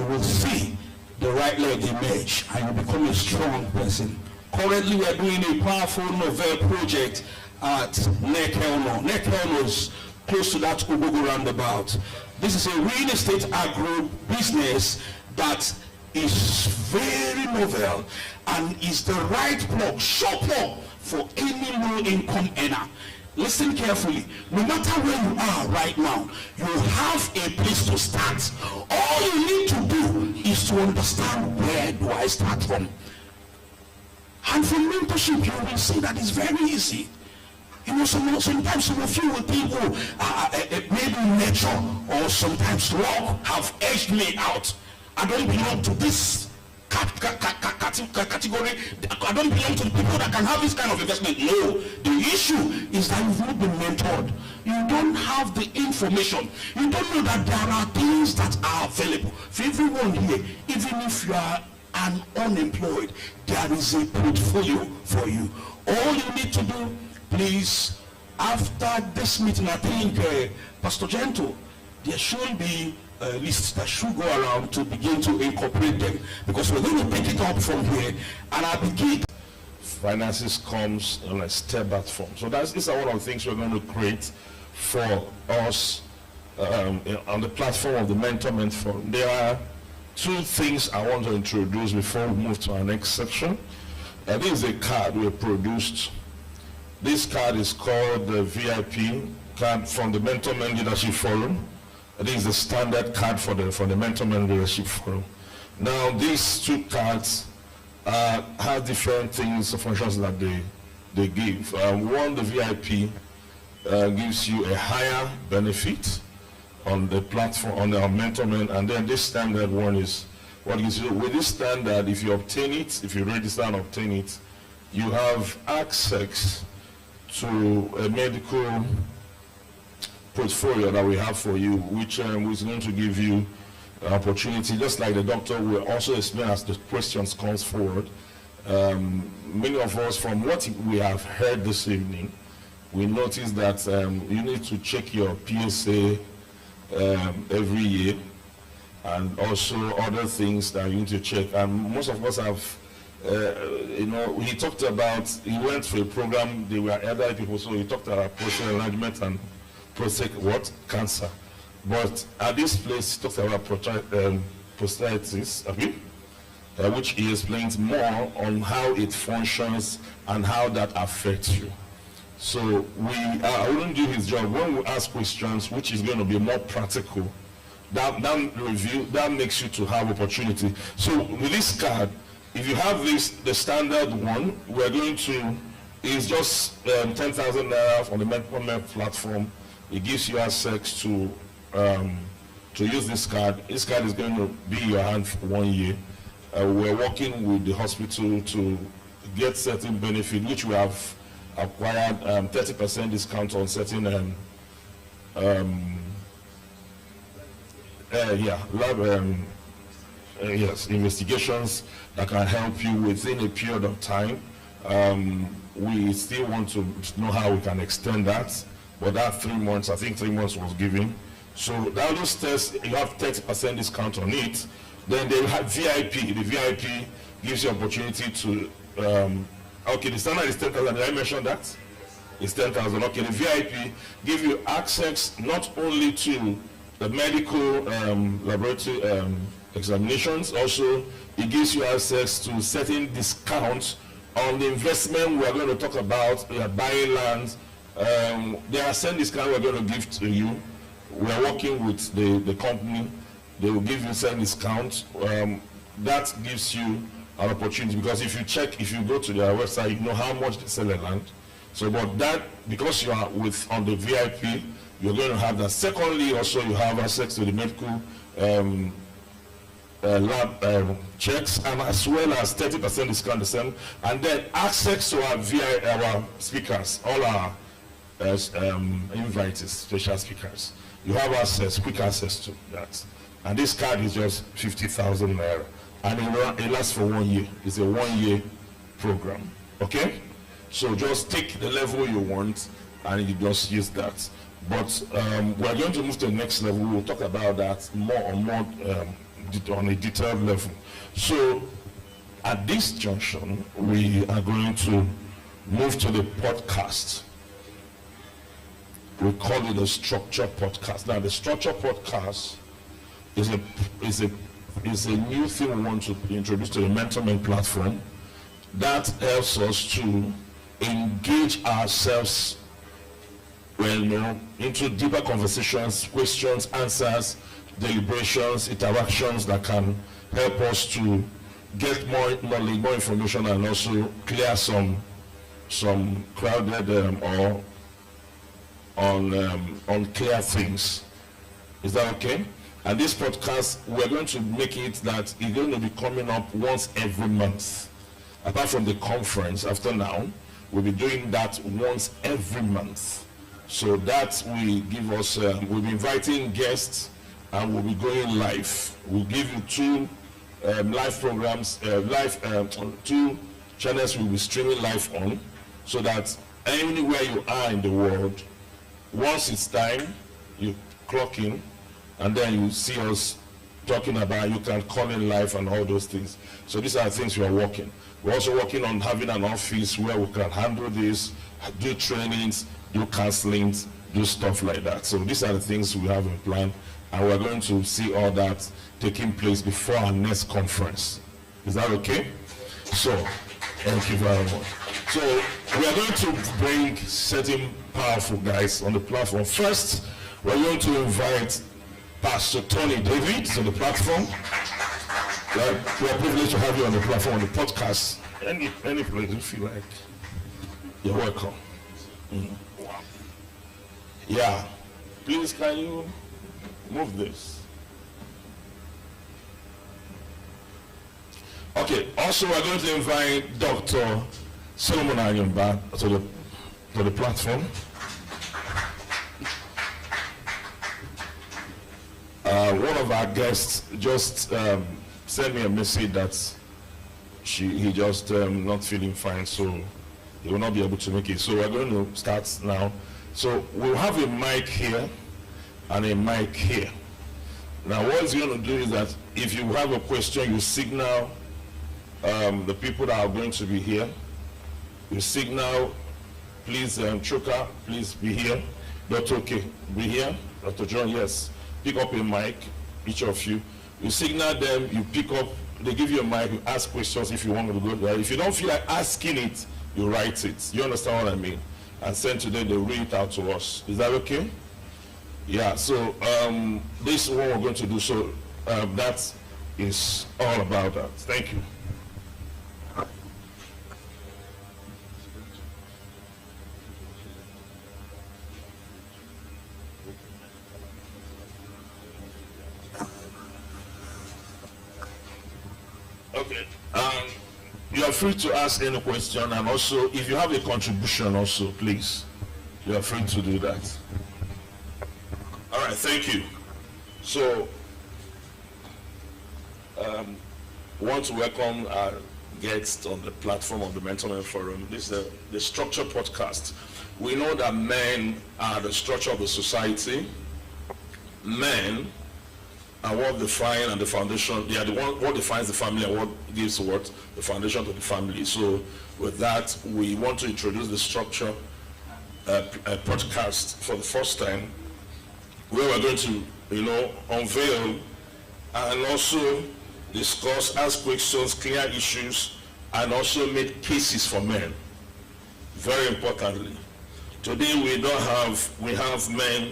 will see the right leg emerge and you become a strong person. Currently, we are doing a powerful novel project at Nekelno. Nekelno is close to that Ugogo roundabout. This is a real estate agro business that is very novel and is the right plug, sure plug for any low-income earner. Listen carefully. No matter where you are right now, you have a place to start. All you need to do is to understand, where do I start from? And from mentorship, you will see that it's very easy. You know, sometimes some of you will think, maybe nature or sometimes luck have edged me out. I don't belong to this category. I don't belong to the people that can have this kind of investment. No, the issue is that you've not been mentored. You don't have the information. You don't know that there are things that are available for everyone here. Even if you are an unemployed, there is a portfolio for you. All you need to do, please, after this meeting, I think Pastor Gento, there should be lists that should go around to begin to incorporate them, because we're going to pick it up from here and I begin. Finances comes in a step-back form. So these are one of the things we're going to create for us on the platform of the Mentorment Forum. There are two things I want to introduce before we move to our next section. This is a card we produced. This card is called the VIP card from the Mentorment Leadership Forum. This is the standard card for the Mentorment Leadership Forum. Now, these two cards have different things, functions that they give. One, the VIP gives you a higher benefit on the platform, on our Mentorment, and then this standard one is what gives you. With this standard, if you obtain it, if you register and obtain it, you have access to a medical portfolio that we have for you, which is going to give you opportunity, just like the doctor will also explain as the questions comes forward. Many of us, from what we have heard this evening, we notice that you need to check your PSA every year, and also other things that you need to check. And most of us have, he talked about, he went through a program, they were elderly people, so he talked about prostate enlargement and prostate cancer. But at this place, he talks about prostatitis, which he explains more on how it functions and how that affects you. So I wouldn't do his job when we ask questions, which is going to be more practical. That review, that makes you to have opportunity. So with this card, if you have the standard one, we're going to, it's just 10,000 naira on the Mentorment platform. It gives you access to use this card. This card is going to be in your hand for 1 year. We're working with the hospital to get certain benefit, which we have acquired 30% discount on certain investigations that can help you within a period of time. We still want to know how we can extend that, but that 3 months, I think 3 months was given. So that those tests, you have 30% discount on it. Then they have VIP. The VIP gives you opportunity to, okay, the standard is 10,000, did I mention that? It's 10,000, okay. The VIP gives you access not only to the medical laboratory examinations, also it gives you access to certain discounts on the investment we're going to talk about. We are buying land. There are certain discounts we're going to give to you. We are working with the company. They will give you certain discounts. That gives you an opportunity, because if you go to their website, you know how much they sell the land. So, but that, because you are on the VIP, you're going to have that. Secondly, also you have access to the medical lab checks, and as well as 30% discount the same, and then access to our speakers, all our invitees, special speakers. You have access, quick access to that. And this card is just 50,000 naira, and it lasts for 1 year. It's a 1 year program. Okay, so just take the level you want, and you just use that. But we're going to move to the next level. We'll talk about that more on a detailed level. So at this junction, we are going to move to the podcast. We call it a structure podcast. Now, the structure podcast is a new thing we want to introduce to the mentorment platform that helps us to engage ourselves into deeper conversations, questions, answers, deliberations, interactions that can help us to get more knowledge, more information, and also clear some crowded or unclear things. Is that okay? And this podcast, we're going to make it that it's going to be coming up once every month. Apart from the conference after now, we'll be doing that once every month. So that will give us, we'll be inviting guests and we'll be going live. We'll give you two live programs, two channels we'll be streaming live on, so that anywhere you are in the world, once it's time, you clock in, and then you see us talking about, you can call in live and all those things. So these are the things we are working. We're also working on having an office where we can handle this, do trainings, do counselings, do stuff like that. So these are the things we have in plan, and we're going to see all that taking place before our next conference. Is that okay? So, thank you very much. So, we are going to bring certain powerful guys on the platform. First, we're going to invite Pastor Tony David to the platform. We are privileged to have you on the platform, on the podcast. Any place you feel like. You're welcome. Wow. Yeah. Please, can you move this? Okay. Also, we're going to invite Dr. Solomon Ayomba to the platform. One of our guests just sent me a message that he just not feeling fine, so he will not be able to make it. So we're going to start now. So we'll have a mic here and a mic here. Now what it's going to do is that if you have a question, you signal the people that are going to be here. You signal, please, Chuka, please be here. Dr. Okay, be here. Dr. John, yes. Pick up a mic, each of you. You signal them, you pick up, they give you a mic, you ask questions if you want to go there. If you don't feel like asking it, you write it. You understand what I mean? And send to them, they read it out to us. Is that okay? Yeah, so this is what we're going to do. So that is all about that. Thank you. Okay. You are free to ask any question, and also if you have a contribution also, please, you are free to do that. All right, thank you. So, want to welcome our guests on the platform of the Mentorment Forum. This is the Structure Podcast. We know that men are the structure of the society. Men are what define and the foundation, they are the one what defines the family and what gives what the foundation to the family. So with that, we want to introduce the Structure podcast for the first time, where we're going to, unveil and also discuss, ask questions, clear issues, and also make cases for men. Very importantly, today we have men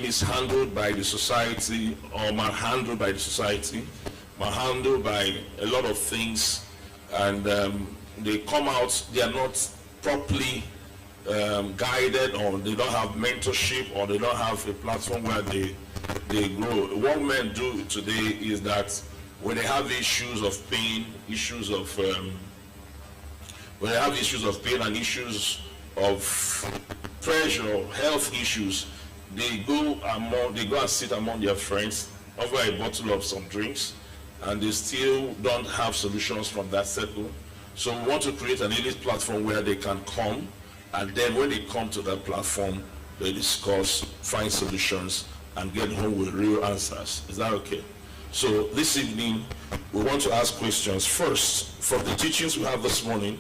mishandled by the society, or manhandled by the society, manhandled by a lot of things, and they come out, they are not properly guided, or they don't have mentorship, or they don't have a platform where they grow. What men do today is that when they have issues of pain, when they have issues of pain and issues of pressure, health issues, they go and sit among their friends over a bottle of some drinks, and they still don't have solutions from that circle. So we want to create an elite platform where they can come, and then when they come to that platform, they discuss, find solutions, and get home with real answers. Is that okay? So this evening, we want to ask questions. First, from the teachings we have this morning,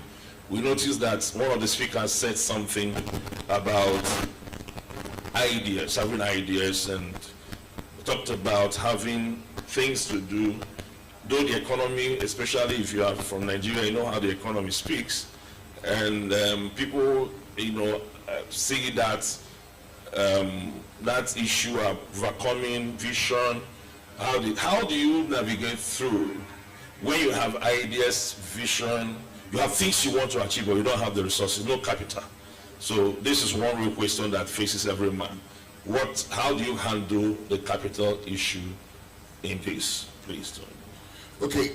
we noticed that one of the speakers said something about ideas, having ideas, and talked about having things to do. Though the economy, especially if you are from Nigeria, you know how the economy speaks, and people, see that that issue of overcoming vision. How do you navigate through when you have ideas, vision, you have things you want to achieve, but you don't have the resources, no capital? So this is one real question that faces every man. How do you handle the capital issue in this, please, Tony? Okay,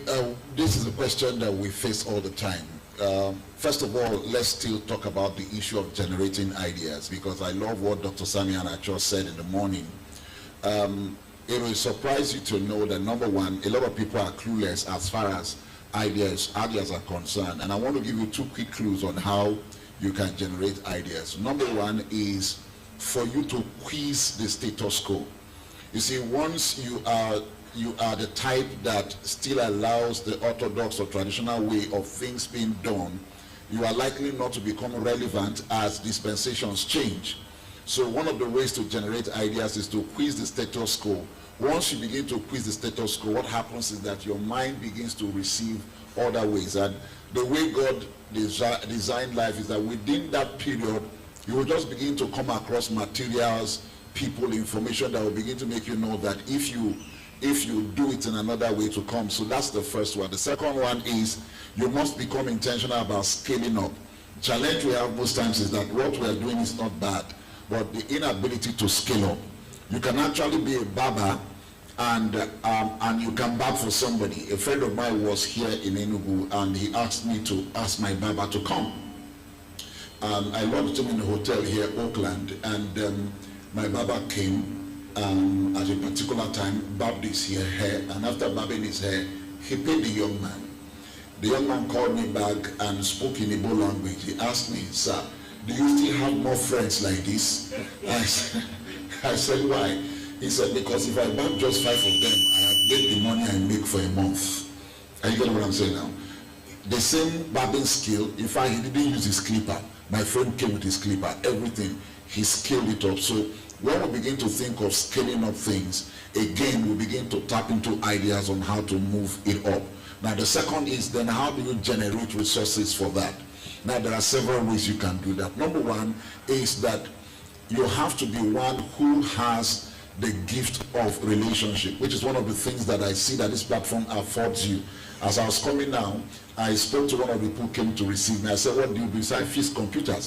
this is a question that we face all the time. First of all, let's still talk about the issue of generating ideas, because I love what Dr. Sami Anacho said in the morning. It will surprise you to know that, number one, a lot of people are clueless as far as ideas are concerned. And I want to give you 2 quick clues on how you can generate ideas. Number one is for you to quiz the status quo. You see, once you are the type that still allows the orthodox or traditional way of things being done, you are likely not to become relevant as dispensations change. So one of the ways to generate ideas is to quiz the status quo. Once you begin to quiz the status quo, what happens is that your mind begins to receive other ways. And the way God designed life is that within that period, you will just begin to come across materials, people, information that will begin to make you know that if you do it in another way to come. So that's the first one. The second one is you must become intentional about scaling up. Challenge we have most times is that what we are doing is not bad, but the inability to scale up. You can actually be a barber and you can barb for somebody. A friend of mine was here in Enugu and he asked me to ask my barber to come. I lodged him in a hotel here, Oakland, and my barber came at a particular time, barbed his hair, and after barbing his hair, he paid the young man. The young man called me back and spoke in Igbo language. He asked me, "Sir, do you still have more friends like this?" I said, "Why?" He said, "Because if I barb just 5 of them, I have made the money I make for a month." Are you getting what I'm saying now? The same barbing skill, in fact, he didn't use his clipper. My friend came with his clipper, everything. He scaled it up. So when we begin to think of scaling up things, again, we begin to tap into ideas on how to move it up. Now, the second is then how do you generate resources for that? Now, there are several ways you can do that. Number one is that you have to be one who has the gift of relationship, which is one of the things that I see that this platform affords you. As I was coming now, I spoke to one of the people who came to receive me. I said, "What do you do?" He said, "I fix computers."